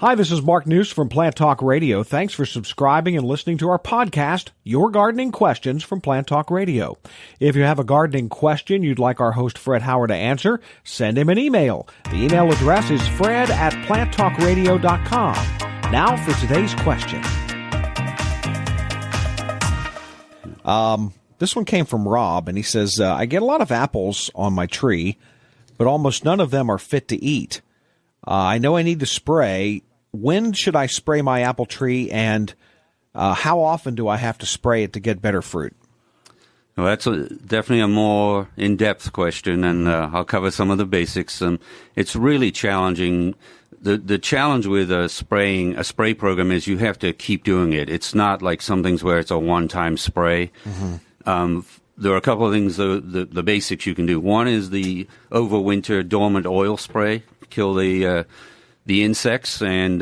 Hi, this is Mark News from Plant Talk Radio. Thanks for subscribing and listening to our podcast, Your Gardening Questions from Plant Talk Radio. If you have a gardening question you'd like our host Fred Howard to answer, send him an email. The email address is fred@planttalkradio.com. Now for today's question. This one came from Rob, and he says, I get a lot of apples on my tree, but almost none of them are fit to eat. I know I need to spray. When should I spray my apple tree, and how often do I have to spray it to get better fruit? Well, that's definitely a more in-depth question, and I'll cover some of the basics. It's really challenging. The challenge with a spray program is you have to keep doing it. It's not like some things where it's a one-time spray. Mm-hmm. There are a couple of things, the basics you can do. One is the overwinter dormant oil spray, kill the insects, and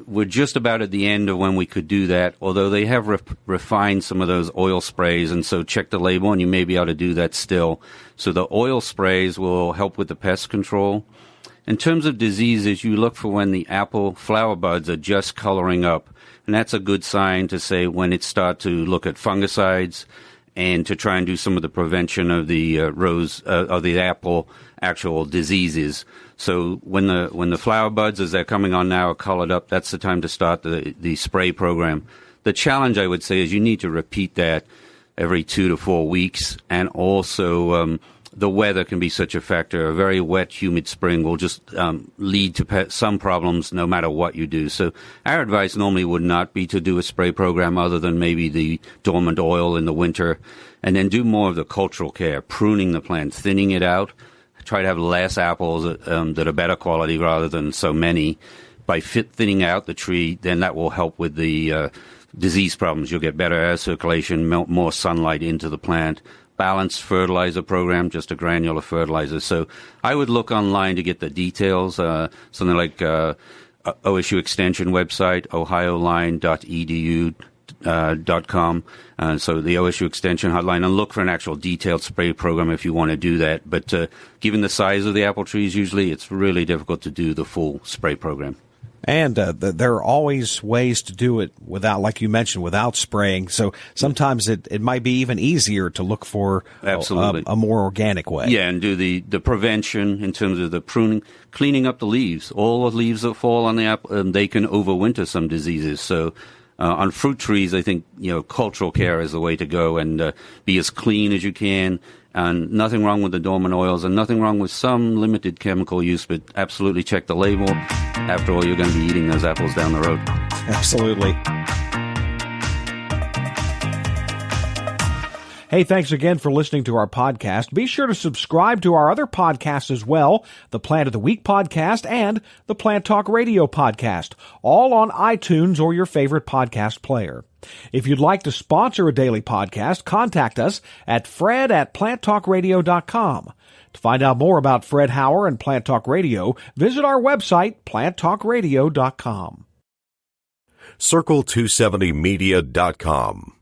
we're just about at the end of when we could do that, although they have refined some of those oil sprays, and so check the label, and you may be able to do that still. So the oil sprays will help with the pest control. In terms of diseases, you look for when the apple flower buds are just coloring up, and that's a good sign to say when it starts to look at fungicides and to try and do some of the prevention of the of the apple actual diseases. So when the flower buds, as they're coming on now, are colored up, that's the time to start the spray program. The challenge, I would say, is you need to repeat that every 2 to 4 weeks, and also the weather can be such a factor. A very wet, humid spring will just lead to some problems no matter what you do. So our advice normally would not be to do a spray program other than maybe the dormant oil in the winter, and then do more of the cultural care, pruning the plant, thinning it out. Try to have less apples that are better quality rather than so many. By thinning out the tree, then that will help with the disease problems. You'll get better air circulation, more sunlight into the plant. Balanced fertilizer program, just a granular fertilizer. So I would look online to get the details, something like OSU Extension website, ohioline.edu.com. So the OSU Extension hotline, and look for an actual detailed spray program if you want to do that. But given the size of the apple trees, usually it's really difficult to do the full spray program. And there are always ways to do it without, like you mentioned, without spraying. So sometimes it might be even easier to look for a more organic way. Yeah, and do the prevention in terms of the pruning, cleaning up the leaves. All the leaves that fall on the apple, they can overwinter some diseases. So on fruit trees, I think cultural care is the way to go, and be as clean as you can. And nothing wrong with the dormant oils, and nothing wrong with some limited chemical use, but absolutely check the label. After all, you're going to be eating those apples down the road. Absolutely. Hey, thanks again for listening to our podcast. Be sure to subscribe to our other podcasts as well, the Plant of the Week podcast and the Plant Talk Radio podcast, all on iTunes or your favorite podcast player. If you'd like to sponsor a daily podcast, contact us at fred@planttalkradio.com. To find out more about Fred Howard and Plant Talk Radio, visit our website, planttalkradio.com. Circle270media.com